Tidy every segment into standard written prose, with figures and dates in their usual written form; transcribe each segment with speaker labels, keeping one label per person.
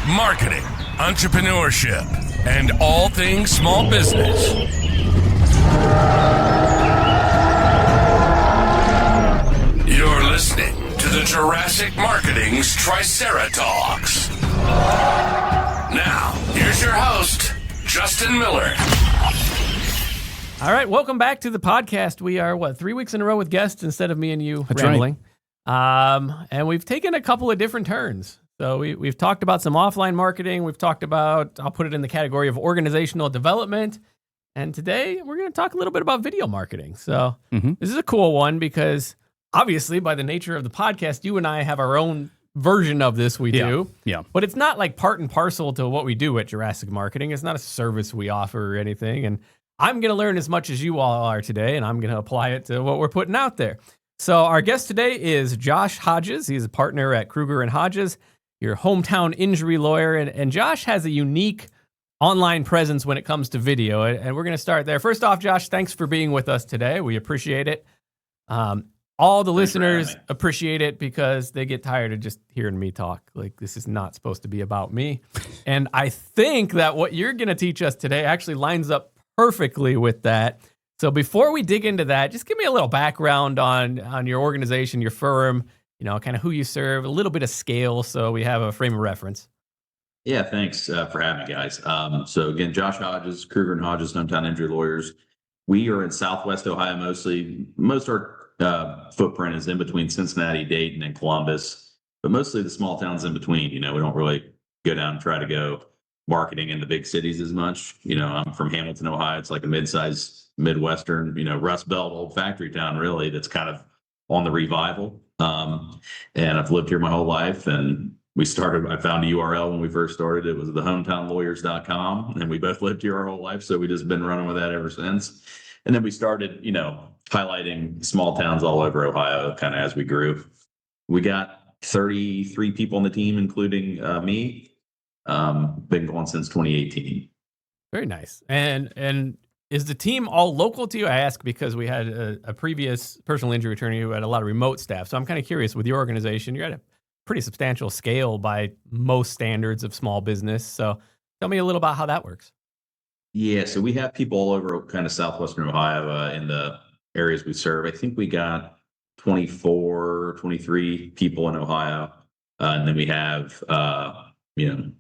Speaker 1: marketing, entrepreneurship, and all things small business. You're listening to the Jurassic Marketing's Triceratops. Now, here's your host, Justin Miller.
Speaker 2: All right, welcome back to the podcast. We are, 3 weeks in a row with guests instead of me and you rambling. Right. And we've taken a couple of different turns. So we've talked about some offline marketing. We've talked about, I'll put it in the category of organizational development. And today we're going to talk a little bit about video marketing. So This is a cool one because obviously by the nature of the podcast, you and I have our own version of this we do.
Speaker 3: Yeah.
Speaker 2: But it's not like part and parcel to what we do at Jurassic Marketing. It's not a service we offer or anything. And I'm going to learn as much as you all are today, and I'm going to apply it to what we're putting out there. So our guest today is Josh Hodges. He's a partner at Kruger and Hodges, your hometown injury lawyer. And Josh has a unique online presence when it comes to video. And we're going to start there. First off, Josh, thanks for being with us today. We appreciate it. All the listeners appreciate it because they get tired of just hearing me talk. Like, this is not supposed to be about me. And I think that what you're going to teach us today actually lines up perfectly with that. So before we dig into that, just give me a little background on your organization, your firm, kind of who you serve, a little bit of scale so we have a frame of reference.
Speaker 4: Yeah, thanks for having me, guys. So again, Josh Hodges, Kruger and Hodges, hometown injury lawyers. We are in Southwest Ohio mostly. Most of our footprint is in between Cincinnati, Dayton, and Columbus, but mostly the small towns in between. We don't really go down and try to go marketing in the big cities as much. I'm from Hamilton, Ohio. It's like a mid-sized Midwestern, Rust Belt old factory town, really, that's kind of on the revival. And I've lived here my whole life. And I found a URL when we first started. It was thehometownlawyers.com. And we both lived here our whole life. So we just been running with that ever since. And then we started, highlighting small towns all over Ohio, kind of as we grew. We got 33 people on the team, including me. Been going since 2018.
Speaker 2: Very nice. And is the team all local to you? I ask because we had a previous personal injury attorney who had a lot of remote staff. So I'm kind of curious, with your organization, you're at a pretty substantial scale by most standards of small business. So tell me a little about how that works.
Speaker 4: Yeah, so we have people all over kind of southwestern Ohio in the areas we serve. I think we got 23 people in Ohio. And then we have a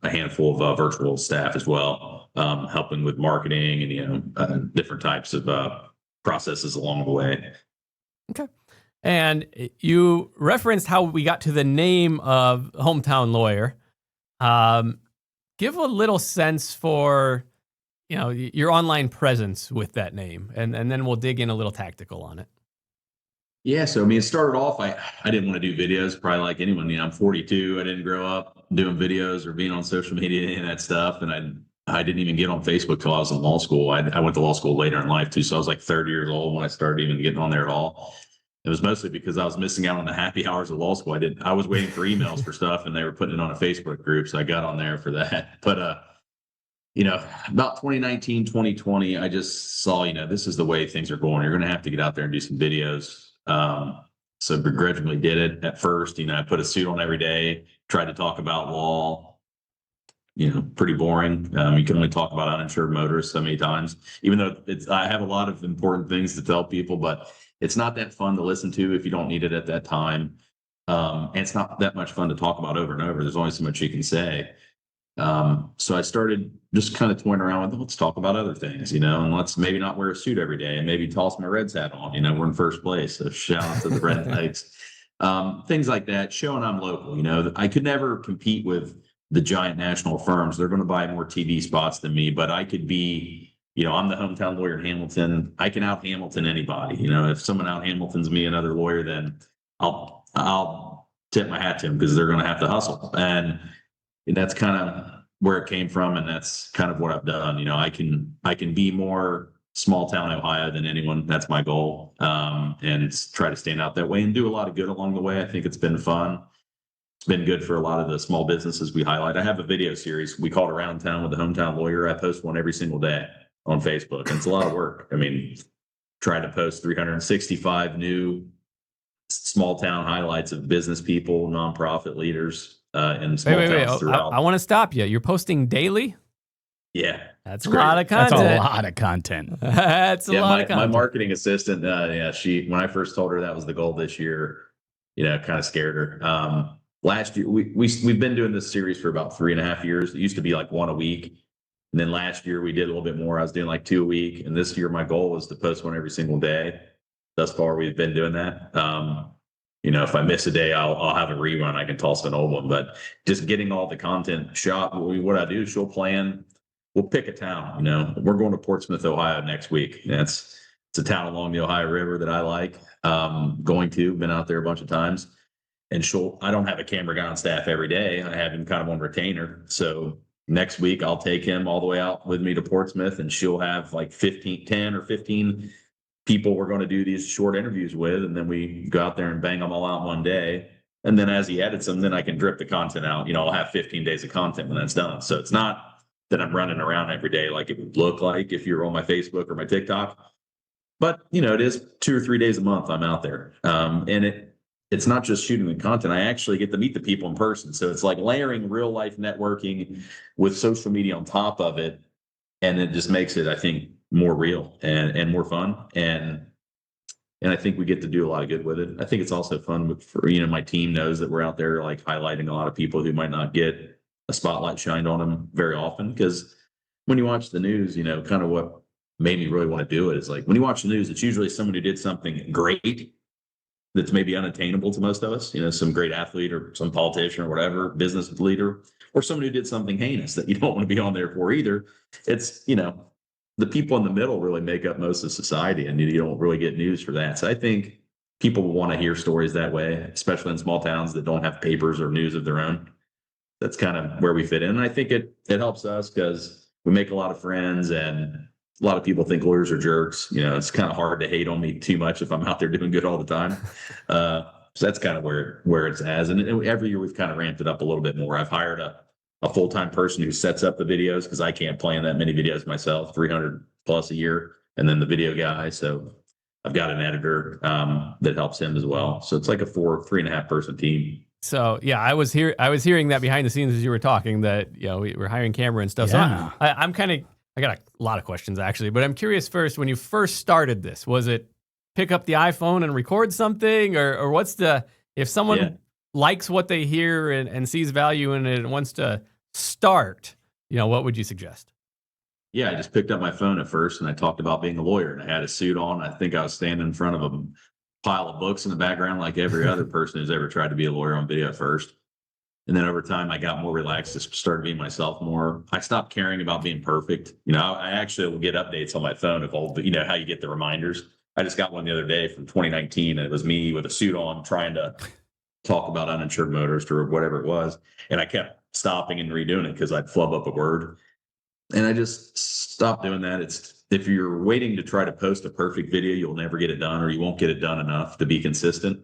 Speaker 4: handful of virtual staff as well, helping with marketing and, different types of processes along the way.
Speaker 2: Okay. And you referenced how we got to the name of Hometown Lawyer. Give a little sense for, your online presence with that name, and then we'll dig in a little tactical on it.
Speaker 4: Yeah, so it started off, I didn't want to do videos, probably like anyone. I'm 42. I didn't grow up doing videos or being on social media and that stuff. And I didn't even get on Facebook till I was in law school. I went to law school later in life too, so I was like 30 years old when I started even getting on there at all. It was mostly because I was missing out on the happy hours of law school. I was waiting for emails for stuff, and they were putting it on a Facebook group, so I got on there for that. But about 2019, 2020, I just saw, this is the way things are going. You're going to have to get out there and do some videos. So begrudgingly did it at first. I put a suit on every day, tried to talk about law, pretty boring. You can only talk about uninsured motorists so many times, even though I have a lot of important things to tell people, but it's not that fun to listen to if you don't need it at that time. And it's not that much fun to talk about over and over. There's only so much you can say. So I started just kind of toying around with, let's talk about other things, and let's maybe not wear a suit every day and maybe toss my Reds hat on. We're in first place. So shout out to the Red Knights. Things like that, showing I'm local. I could never compete with the giant national firms. They're going to buy more TV spots than me, but I could be, I'm the hometown lawyer in Hamilton. I can out Hamilton anybody. If someone out Hamilton's me, another lawyer, then I'll tip my hat to them because they're going to have to hustle. And that's kind of where it came from, and that's kind of what I've done. I can be more small town Ohio than anyone. That's my goal, and try to stand out that way and do a lot of good along the way. I think it's been fun. It's been good for a lot of the small businesses we highlight. I have a video series we call it Around Town with the Hometown Lawyer. I post one every single day on Facebook, and it's a lot of work. Trying to post 365 new small town highlights of business people, nonprofit leaders, in small
Speaker 2: Wait.
Speaker 4: towns throughout.
Speaker 2: I want to stop you. You're posting daily?
Speaker 4: Yeah,
Speaker 2: That's
Speaker 4: it's
Speaker 2: a
Speaker 4: great.
Speaker 2: lot of
Speaker 3: That's
Speaker 2: content.
Speaker 3: a lot of content.
Speaker 2: That's a
Speaker 4: Yeah,
Speaker 2: lot of
Speaker 4: my
Speaker 2: content.
Speaker 4: marketing assistant, she when I first told her that was the goal this year, kind of scared her. Last year we've been doing this series for about 3.5 years. It used to be like one a week. And then last year we did a little bit more. I was doing like 2 a week. And this year my goal was to post one every single day. Thus far we've been doing that. If I miss a day, I'll have a rerun. I can toss an old one. But just getting all the content shot, what I do is we'll pick a town. We're going to Portsmouth, Ohio next week. It's a town along the Ohio River that I like been out there a bunch of times. And I don't have a camera guy on staff every day. I have him kind of on retainer. So next week I'll take him all the way out with me to Portsmouth, and she'll have like 10 or 15 people we're going to do these short interviews with. And then we go out there and bang them all out one day. And then as he edits them, then I can drip the content out. I'll have 15 days of content when that's done. So it's not that I'm running around every day like it would look like if you're on my Facebook or my TikTok. But, it is 2 or 3 days a month I'm out there. And it's not just shooting the content. I actually get to meet the people in person. So it's like layering real life networking with social media on top of it. And it just makes it, I think, more real and more fun. And I think we get to do a lot of good with it. I think it's also fun for, my team knows that we're out there like highlighting a lot of people who might not get a spotlight shined on them very often. Because when you watch the news, kind of what made me really want to do it is like when you watch the news, it's usually someone who did something great that's maybe unattainable to most of us, some great athlete or some politician or whatever, business leader, or someone who did something heinous that you don't want to be on there for either. It's, the people in the middle really make up most of society, and you don't really get news for that. So I think people want to hear stories that way, especially in small towns that don't have papers or news of their own. That's kind of where we fit in. And I think it helps us because we make a lot of friends, and a lot of people think lawyers are jerks. It's kind of hard to hate on me too much if I'm out there doing good all the time. So that's kind of where it's as. And every year we've kind of ramped it up a little bit more. I've hired a full-time person who sets up the videos because I can't plan that many videos myself, 300 plus a year, and then the video guy. So I've got an editor that helps him as well. So it's like a 3.5 person team.
Speaker 2: So yeah, I was hearing that behind the scenes as you were talking that we're hiring camera and stuff.
Speaker 3: Yeah.
Speaker 2: So I got a lot of questions actually, but I'm curious first, when you first started this, was it pick up the iPhone and record something, or what's if someone likes what they hear and sees value in it and wants to start, what would you suggest?
Speaker 4: Yeah, I just picked up my phone at first and I talked about being a lawyer, and I had a suit on. I think I was standing in front of a pile of books in the background like every other person who's ever tried to be a lawyer on video at first. And then over time, I got more relaxed, just started being myself more. I stopped caring about being perfect. I actually will get updates on my phone of all the, how you get the reminders. I just got one the other day from 2019, and it was me with a suit on trying to talk about uninsured motorists or whatever it was. And I kept stopping and redoing it because I'd flub up a word. And I just stopped doing that. If you're waiting to try to post a perfect video, you'll never get it done, or you won't get it done enough to be consistent.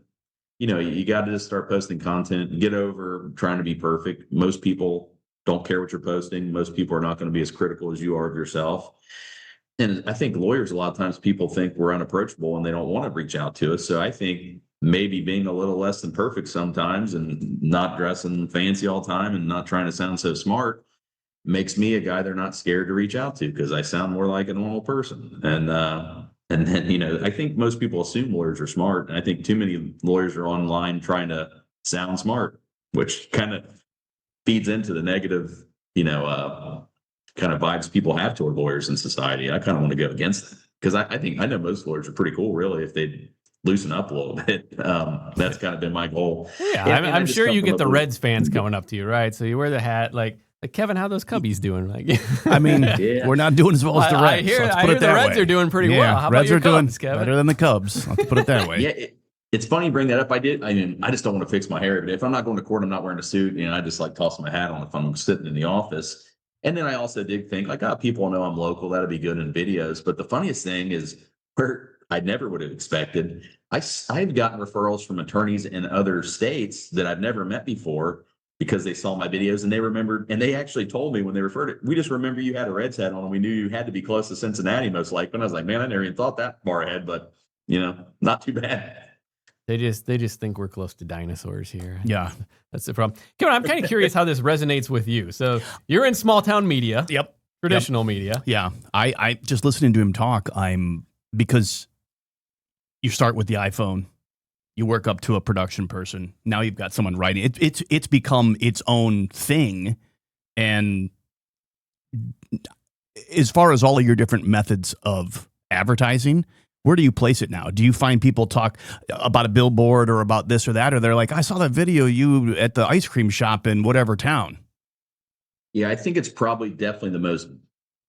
Speaker 4: You got to just start posting content and get over trying to be perfect. Most people don't care what you're posting. Most people are not going to be as critical as you are of yourself. And I think lawyers, a lot of times people think we're unapproachable and they don't want to reach out to us. So I think maybe being a little less than perfect sometimes and not dressing fancy all the time and not trying to sound so smart makes me a guy they're not scared to reach out to, because I sound more like a normal person. And then, I think most people assume lawyers are smart. And I think too many lawyers are online trying to sound smart, which kind of feeds into the negative, kind of vibes people have toward lawyers in society. I kind of want to go against that, because I know most lawyers are pretty cool, really, if they loosen up a little bit. That's kind of been my goal.
Speaker 2: Yeah, I'm sure you get the Reds fans coming up to you, right? So you wear the hat, like Kevin, how those Cubbies doing? Like,
Speaker 3: I mean, we're not doing as well as the Reds.
Speaker 2: I hear,
Speaker 3: let's
Speaker 2: I
Speaker 3: put
Speaker 2: hear
Speaker 3: it
Speaker 2: the
Speaker 3: that
Speaker 2: Reds
Speaker 3: way.
Speaker 2: are doing pretty well. How
Speaker 3: Reds
Speaker 2: about your
Speaker 3: are doing
Speaker 2: Cubs, Kevin?
Speaker 3: better than the Cubs. Let's put it that way.
Speaker 4: Yeah, it's funny you bring that up. I just don't want to fix my hair every day. If I'm not going to court, I'm not wearing a suit. I just like toss my hat on if I'm sitting in the office. And then I also did think like, people know I'm local. That'll be good in videos. But the funniest thing is where I never would have expected. I've gotten referrals from attorneys in other states that I've never met before, because they saw my videos and they remembered, and they actually told me when they referred it, we just remember you had a Reds hat on and we knew you had to be close to Cincinnati most likely. And I was like, man, I never even thought that far ahead, but not too bad.
Speaker 2: They just think we're close to dinosaurs here.
Speaker 3: Yeah.
Speaker 2: That's the problem. Kevin, I'm kind of curious how this resonates with you. So you're in small town media.
Speaker 3: Yep.
Speaker 2: Traditional media.
Speaker 3: Yeah. I just listening to him talk, because you start with the iPhone, you work up to a production person. Now you've got someone writing. It's become its own thing. And as far as all of your different methods of advertising, where do you place it now? Do you find people talk about a billboard or about this or that? Or they're like, I saw that video of you at the ice cream shop in whatever town.
Speaker 4: Yeah, I think it's probably definitely the most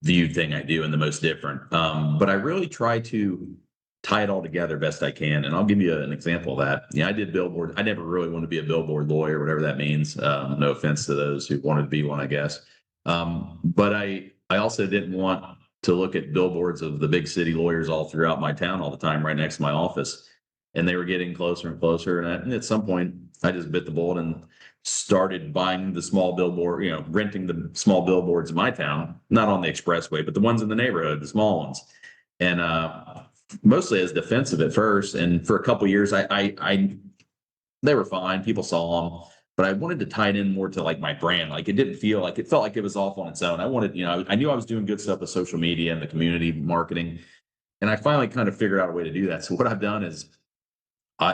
Speaker 4: viewed thing I do and the most different. But I really try to tie it all together best I can. And I'll give you an example of that. Yeah, I did billboard. I never really wanted to be a billboard lawyer, whatever that means. No offense to those who wanted to be one, I guess. But I also didn't want to look at billboards of the big city lawyers all throughout my town all the time, right next to my office. And they were getting closer and closer. And at some point, I just bit the bullet and started buying the small billboard, renting the small billboards in my town, not on the expressway, but the ones in the neighborhood, the small ones. And mostly as defensive at first. And for a couple of years, they were fine. People saw them. But I wanted to tie it in more to like my brand. Like it felt like it was off on its own. I wanted, I knew I was doing good stuff with social media and the community marketing. And I finally kind of figured out a way to do that. So what I've done is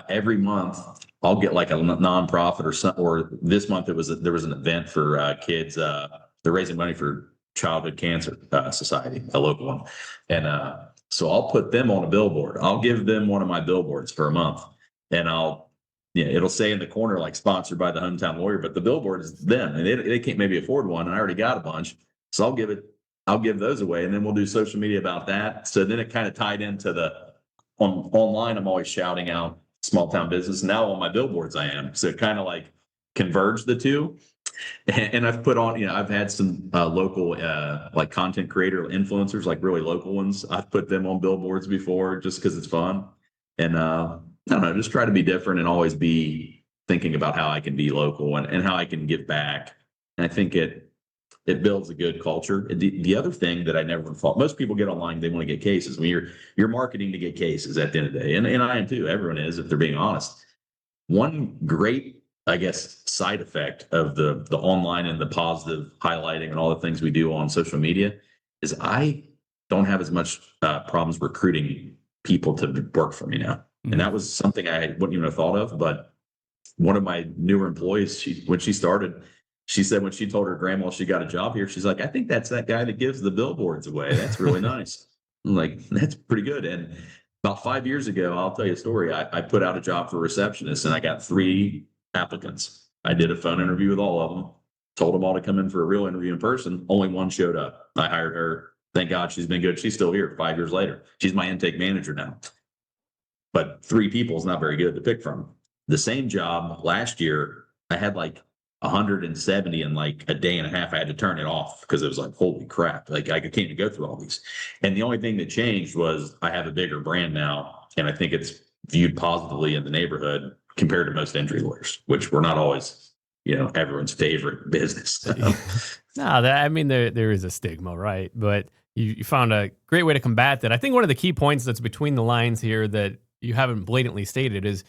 Speaker 4: every month I'll get like a nonprofit or this month there was an event for kids. They're raising money for Childhood Cancer Society, a local one. And so I'll put them on a billboard. I'll give them one of my billboards for a month and it'll say in the corner, like sponsored by the hometown lawyer, but the billboard is them and they can't maybe afford one. And I already got a bunch. So I'll give those away and then we'll do social media about that. So then it kind of tied into online. I'm always shouting out small town business. Now on my billboards I am. So it kind of like converged the two. And I've put on, I've had some local like content creator influencers, like really local ones. I've put them on billboards before just because it's fun. And I don't know, just try to be different and always be thinking about how I can be local and how I can give back. And I think it builds a good culture. The other thing that I never thought, most people get online, they want to get cases. I mean, you're marketing to get cases at the end of the day. And I am too. Everyone is, if they're being honest. One great, I guess, side effect of the online and the positive highlighting and all the things we do on social media is I don't have as much problems recruiting people to work for me now. And that was something I wouldn't even have thought of. But one of my newer employees, when she started, she said when she told her grandma she got a job here, she's like, I think that's that guy that gives the billboards away. That's really nice. I'm like, that's pretty good. And about 5 years ago, I'll tell you a story. I put out a job for a receptionist and I got 3 applicants. I did a phone interview with all of them, told them all to come in for a real interview in person. Only one showed up. I hired her. Thank God she's been good. She's still here 5 years later. She's my intake manager now. But 3 people is not very good to pick from. The same job last year, I had like 170 in like a day and a half. I had to turn it off because it was like, holy crap. Like I can't even go through all these. And the only thing that changed was I have a bigger brand now. And I think it's viewed positively in the neighborhood compared to most entry lawyers, which were not always, everyone's favorite business.
Speaker 2: There is a stigma, right? But you found a great way to combat that. I think one of the key points that's between the lines here that you haven't blatantly stated is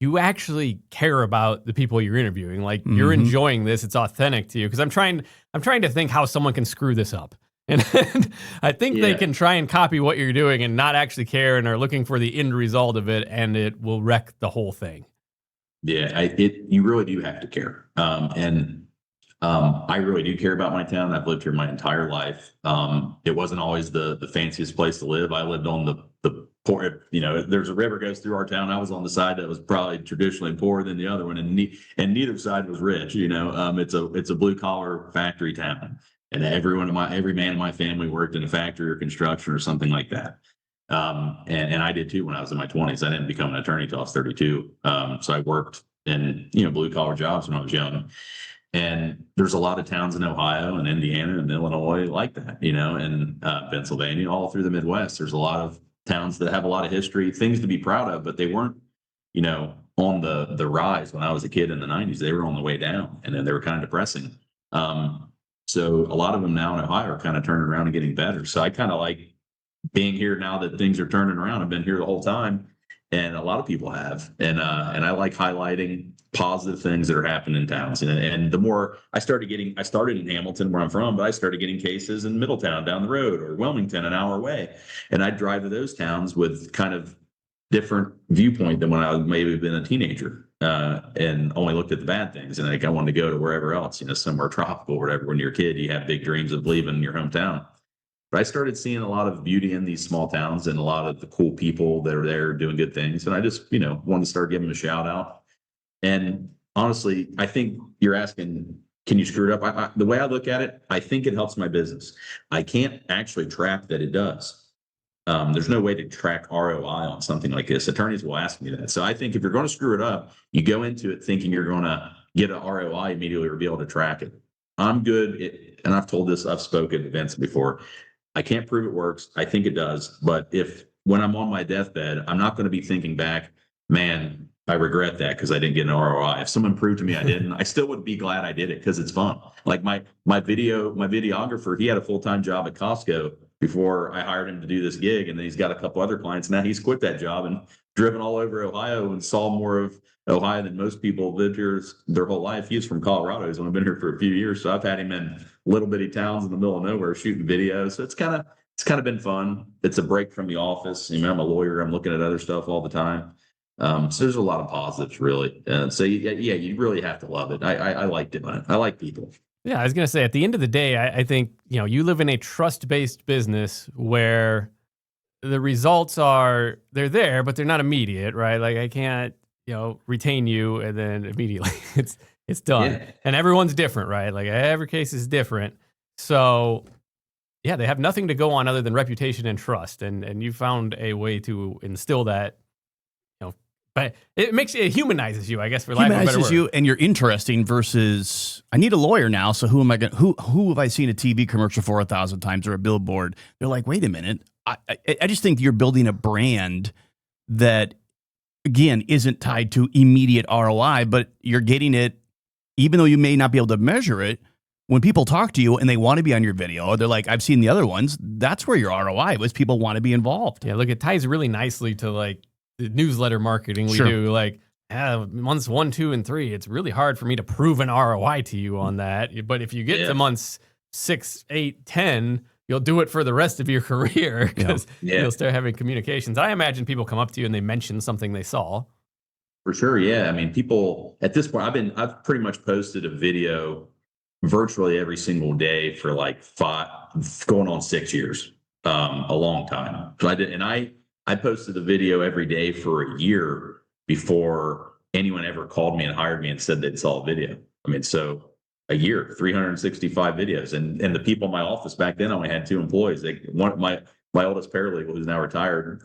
Speaker 2: you actually care about the people you're interviewing. Like you're enjoying this. It's authentic to you. Because I'm trying to think how someone can screw this up. And I think they can try and copy what you're doing and not actually care and are looking for the end result of it. And it will wreck the whole thing.
Speaker 4: Yeah, you really do have to care. I really do care about my town. I've lived here my entire life. It wasn't always the fanciest place to live. I lived on the poor, there's a river goes through our town. I was on the side that was probably traditionally poorer than the other one, and neither side was rich. It's a blue collar factory town, and every man in my family worked in a factory or construction or something like that. And I did too when I was in my 20s. I didn't become an attorney till I was 32. So I worked in blue collar jobs when I was young. And there's a lot of towns in Ohio and Indiana and Illinois like that, and Pennsylvania, all through the Midwest. There's a lot of towns that have a lot of history, things to be proud of, but they weren't, on the rise when I was a kid in the 90s. They were on the way down, and then they were kind of depressing. So a lot of them now in Ohio are kind of turning around and getting better. So I kind of like being here now that things are turning around. I've been here the whole time. and a lot of people have. And I like highlighting positive things that are happening in towns. And the more I started in Hamilton, where I'm from, but I started getting cases in Middletown down the road, or Wilmington an hour away. And I'd drive to those towns with kind of different viewpoint than when I was maybe been a teenager, and only looked at the bad things. And like, I wanted to go to wherever else, somewhere tropical or whatever. When you're a kid, you have big dreams of leaving your hometown. But I started seeing a lot of beauty in these small towns and a lot of the cool people that are there doing good things. And I just, wanted to start giving them a shout out. And honestly, I think you're asking, can you screw it up? The way I look at it, I think it helps my business. I can't actually track that it does. There's no way to track ROI on something like this. Attorneys will ask me that. So I think if you're going to screw it up, you go into it thinking you're going to get an ROI immediately or be able to track it. I'm good. And I've told this, I've spoken at events before. I can't prove it works. I think it does. But when I'm on my deathbed, I'm not going to be thinking back, man, I regret that because I didn't get an ROI. If someone proved to me I didn't, I still would be glad I did it because it's fun. Like my videographer, he had a full-time job at Costco before I hired him to do this gig. And then he's got a couple other clients. Now he's quit that job and driven all over Ohio and saw more of Ohio than most people lived here their whole life. He's from Colorado. He's only been here for a few years. So I've had him in little bitty towns in the middle of nowhere shooting videos. So it's kind of been fun. It's a break from the office. I'm a lawyer. I'm looking at other stuff all the time. So there's a lot of positives, really. So yeah, you really have to love it. I like doing it. I like people.
Speaker 2: Yeah, I was going to say, at the end of the day, I think, you live in a trust-based business where the results they're there, but they're not immediate, right? Like, I can't, retain you and then immediately it's done.
Speaker 4: Yeah.
Speaker 2: And everyone's different, right? Like, every case is different. So, yeah, they have nothing to go on other than reputation and trust. And you found a way to instill that, but it humanizes you, I guess, for lack of a better word.
Speaker 3: You, and you're interesting versus, I need a lawyer now, so who have I seen a TV commercial for 1,000 times or a billboard? They're like, wait a minute. I just think you're building a brand that, again, isn't tied to immediate ROI, but you're getting it, even though you may not be able to measure it. When people talk to you and they want to be on your video, they're like, I've seen the other ones. That's where your ROI was. People want to be involved.
Speaker 2: Yeah, look, it ties really nicely to like the newsletter marketing we do. Like, months 1, 2, and 3, it's really hard for me to prove an ROI to you on that. But if you get to months 6, 8, 10, you'll do it for the rest of your career because you'll start having communications. I imagine people come up to you and they mention something they saw.
Speaker 4: For sure, yeah. People at this point, I've pretty much posted a video virtually every single day for like 5, going on 6 years, a long time. So I posted a video every day for a year before anyone ever called me and hired me and said they'd saw a video. So a year, 365 videos. And the people in my office back then, I only had 2 employees. My oldest paralegal, who's now retired,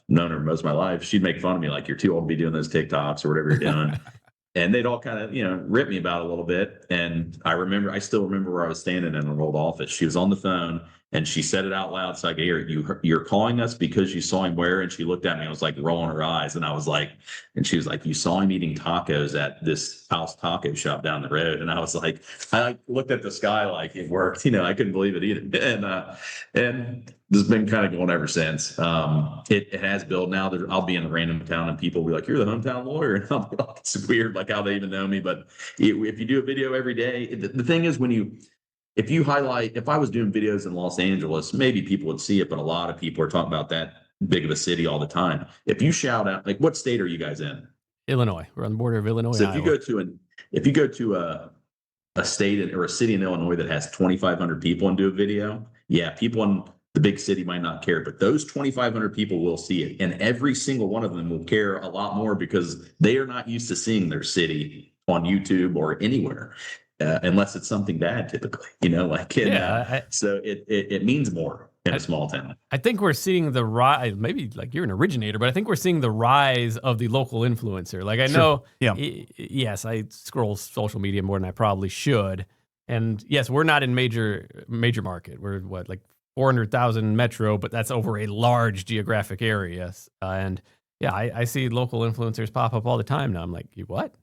Speaker 4: known her most of my life, she'd make fun of me like, you're too old to be doing those TikToks or whatever you're doing. And they'd all kind of, rip me about it a little bit. And I still remember where I was standing in an old office. She was on the phone and she said it out loud. So I could hear it. You're calling us because you saw him where? And she looked at me and was like rolling her eyes. And I was like, and she was like, you saw him eating tacos at this house taco shop down the road. And I was like, I looked at the sky like it worked. I couldn't believe it either. And this has been kind of going ever since. It has built now. I'll be in a random town and people will be like, you're the hometown lawyer. And I'll be like, it's weird, like how they even know me. But if you do a video every day, the thing is if I was doing videos in Los Angeles, maybe people would see it, but a lot of people are talking about that big of a city all the time. If you shout out, like, what state are you guys in?
Speaker 2: Illinois. We're on the border of Illinois.
Speaker 4: So if you go to a state or a city in Illinois that has 2,500 people and do a video, people in the big city might not care, but those 2,500 people will see it. And every single one of them will care a lot more because they are not used to seeing their city on YouTube or anywhere. Unless it's something bad, typically, so it means more in a small town.
Speaker 2: I think we're seeing the rise, maybe like you're an originator, but I think we're seeing the rise of the local influencer. Like I know, yes, I scroll social media more than I probably should. And yes, we're not in major market. We're like 400,000 metro, but that's over a large geographic area. And yeah, I see local influencers pop up all the time now. I'm like, what?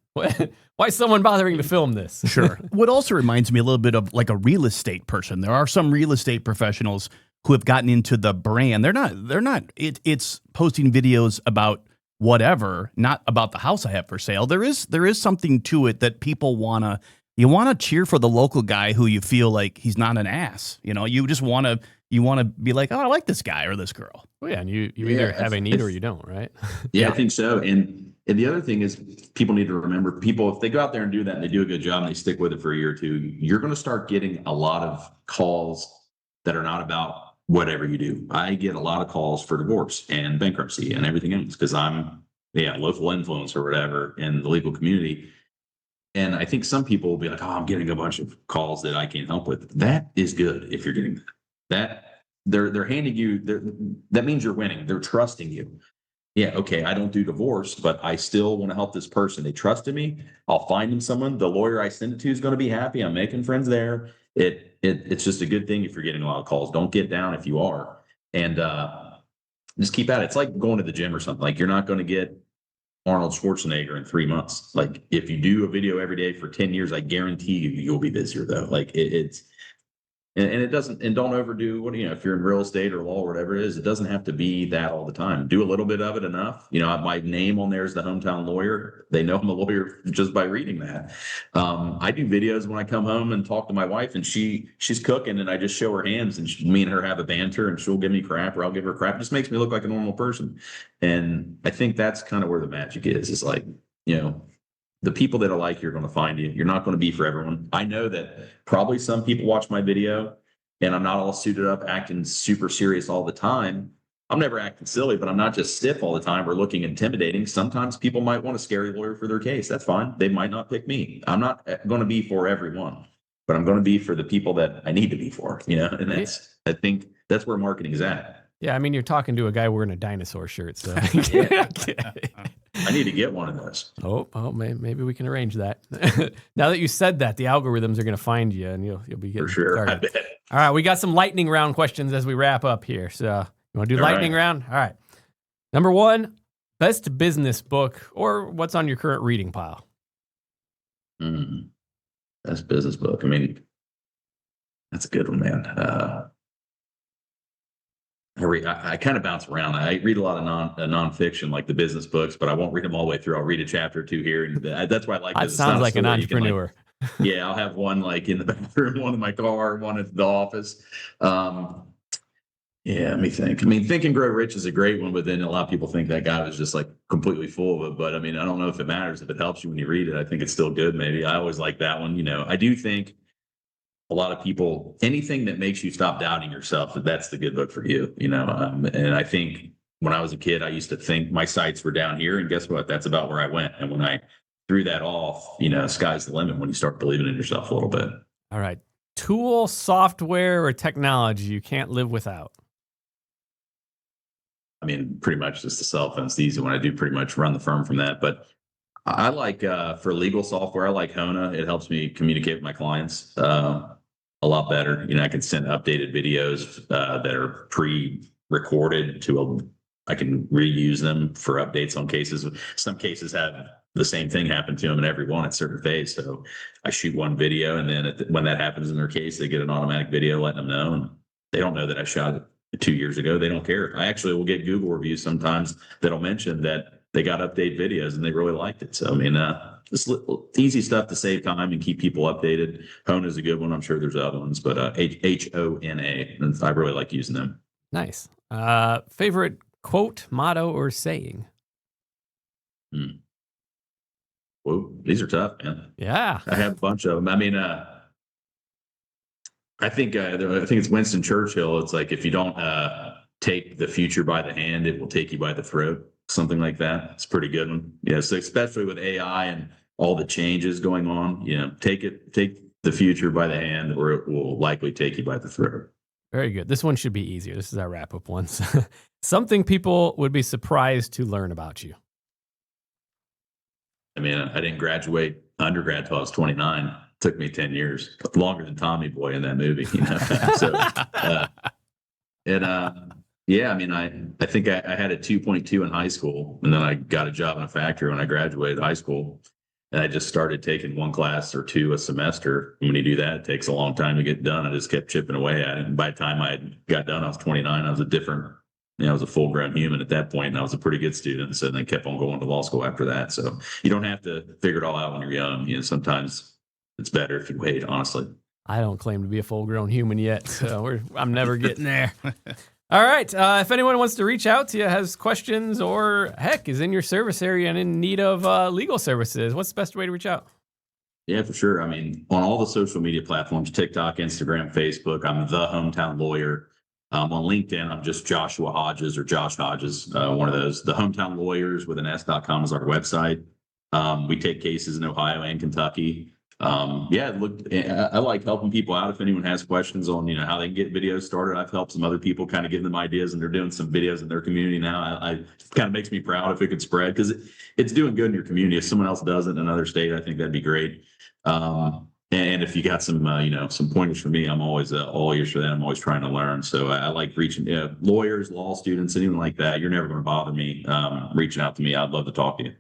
Speaker 2: Why is someone bothering to film this?
Speaker 3: Sure. What also reminds me a little bit of like a real estate person. There are some real estate professionals who have gotten into the brand. They're not, it's posting videos about whatever, not about the house I have for sale. There is something to it that people you want to cheer for the local guy who you feel like he's not an ass. You know, you just want to be like, oh, I like this guy or this girl.
Speaker 2: Well, yeah, and you either have a need or you don't, right?
Speaker 4: Yeah, I think so. And the other thing is people need to remember, if they go out there and do that and they do a good job and they stick with it for a year or two, you're going to start getting a lot of calls that are not about whatever you do. I get a lot of calls for divorce and bankruptcy and everything else because I'm local influence or whatever in the legal community. And I think some people will be like, oh, I'm getting a bunch of calls that I can't help with. That is good if you're getting that. They're handing you, that means you're winning. They're trusting you. Yeah, okay, I don't do divorce, but I still want to help this person. They trusted me. I'll find them someone. The lawyer I send it to is going to be happy. I'm making friends there. It's just a good thing if you're getting a lot of calls. Don't get down if you are. And just keep at it. It's like going to the gym or something. Like, you're not going to get Arnold Schwarzenegger in 3 months. Like, if you do a video every day for 10 years, I guarantee you'll be busier though. Like it's and it doesn't, and don't overdo if you're in real estate or law or whatever it is, it doesn't have to be that all the time. Do a little bit of it enough. My name on there is the hometown lawyer. They know I'm a lawyer just by reading that. I do videos when I come home and talk to my wife, and she's cooking, and I just show her hands, and me and her have a banter, and she'll give me crap or I'll give her crap. It just makes me look like a normal person. And I think that's kind of where the magic is. It's like, the people that are like you are going to find you. You're not going to be for everyone. I know that probably some people watch my video and I'm not all suited up, acting super serious all the time. I'm never acting silly, but I'm not just stiff all the time or looking intimidating. Sometimes people might want a scary lawyer for their case. That's fine. They might not pick me. I'm not going to be for everyone, but I'm going to be for the people that I need to be for, and I think that's where marketing is at.
Speaker 2: Yeah, I mean, you're talking to a guy wearing a dinosaur shirt, so
Speaker 4: I need to get one of those.
Speaker 2: Oh, maybe we can arrange that. Now that you said that, the algorithms are going to find you, and you'll be getting
Speaker 4: for sure.
Speaker 2: started.
Speaker 4: I bet.
Speaker 2: All right, we got some lightning round questions as we wrap up here. So you want to do lightning round? All right. Number 1, best business book or what's on your current reading pile?
Speaker 4: Best business book. I mean, that's a good one, man. I kind of bounce around. I read a lot of nonfiction, like the business books, but I won't read them all the way through. I'll read a chapter or two here, and that's why I like
Speaker 2: that.
Speaker 4: This.
Speaker 2: Sounds like an entrepreneur.
Speaker 4: Yeah, I'll have one like in the bathroom, one in my car, one at the office. Yeah, let me think. I mean, Think and Grow Rich is a great one, but then a lot of people think that guy was just like completely full of it. But I mean, I don't know if it matters. If it helps you when you read it, I think it's still good. Maybe I always like that one. I do think a lot of people, anything that makes you stop doubting yourself, that's the good book for you, and I think when I was a kid, I used to think my sights were down here, and guess what? That's about where I went. And when I threw that off, sky's the limit when you start believing in yourself a little bit.
Speaker 2: All right. Tool, software, or technology you can't live without?
Speaker 4: I mean, pretty much just the cell phone's the easy one. I do pretty much run the firm from that, but I like, for legal software, I like Hona. It helps me communicate with my clients a lot better. I can send updated videos that are pre-recorded I can reuse them for updates on cases. Some cases have the same thing happen to them in every one at a certain phase. So I shoot one video, and then when that happens in their case, they get an automatic video letting them know. And they don't know that I shot it 2 years ago. They don't care. I actually will get Google reviews sometimes that'll mention that they got update videos and they really liked it. So, I mean, just easy stuff to save time and keep people updated. Hona is a good one. I'm sure there's other ones, but Hona, I really like using them.
Speaker 2: Nice. Favorite quote, motto, or saying?
Speaker 4: Whoa, these are tough, man.
Speaker 2: Yeah.
Speaker 4: I have a bunch of them. I mean, I think it's Winston Churchill. It's like, if you don't take the future by the hand, it will take you by the throat. Something like that. It's a pretty good one. Yeah. So especially with AI and all the changes going on, take the future by the hand, or it will likely take you by the throat.
Speaker 2: Very good. This one should be easier. This is our wrap-up ones. Something people would be surprised to learn about you.
Speaker 4: I mean, I didn't graduate undergrad till I was 29. It took me 10 years, longer than Tommy Boy in that movie. Yeah, I mean, I think I had a 2.2 in high school, and then I got a job in a factory when I graduated high school. And I just started taking one class or two a semester. And when you do that, it takes a long time to get done. I just kept chipping away at it. And by the time I got done, I was 29. I was a different I was a full grown human at that point, and I was a pretty good student. So then kept on going to law school after that. So you don't have to figure it all out when you're young. Sometimes it's better if you wait, honestly.
Speaker 2: I don't claim to be a full grown human yet, so I'm never getting there. All right. If anyone wants to reach out to you, has questions, or heck, is in your service area and in need of legal services, what's the best way to reach out?
Speaker 4: Yeah, for sure. I mean, on all the social media platforms, TikTok, Instagram, Facebook, I'm the Hometown Lawyer. On LinkedIn, I'm just Joshua Hodges or Josh Hodges, one of those. The Hometown Lawyers with an S.com is our website. We take cases in Ohio and Kentucky. I like helping people out. If anyone has questions on, how they can get videos started, I've helped some other people kind of give them ideas, and they're doing some videos in their community now. It kind of makes me proud if it could spread, because it's doing good in your community. If someone else does it in another state, I think that'd be great. And if you got some, some pointers for me, I'm always all ears for that. I'm always trying to learn. So I like reaching lawyers, law students, anyone like that. You're never going to bother me reaching out to me. I'd love to talk to you.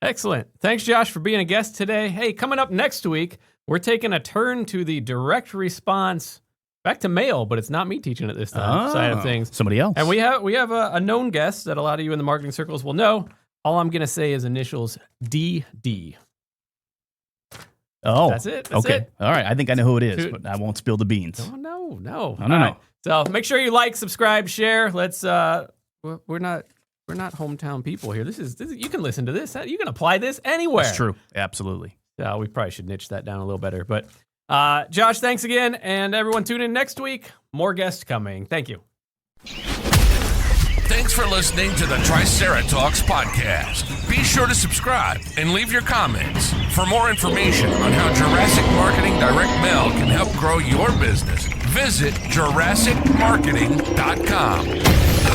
Speaker 2: Excellent. Thanks, Josh, for being a guest today. Hey, coming up next week, we're taking a turn to the direct response back to mail, but it's not me teaching it this time, side of things.
Speaker 3: Somebody else.
Speaker 2: And we have a known guest that a lot of you in the marketing circles will know. All I'm going to say is initials DD.
Speaker 3: Oh,
Speaker 2: that's it.
Speaker 3: That's
Speaker 2: it.
Speaker 3: All right. I think I know who it is, but I won't spill the beans.
Speaker 2: Oh, no.
Speaker 3: I don't know.
Speaker 2: So make sure you like, subscribe, share. Let's, we're not hometown people here. This is you can listen to this. You can apply this anywhere.
Speaker 3: That's true. Absolutely.
Speaker 2: We probably should niche that down a little better. But Josh, thanks again. And everyone tune in next week. More guests coming. Thank you.
Speaker 1: Thanks for listening to the Triceratops podcast. Be sure to subscribe and leave your comments. For more information on how Jurassic Marketing Direct Mail can help grow your business, visit JurassicMarketing.com.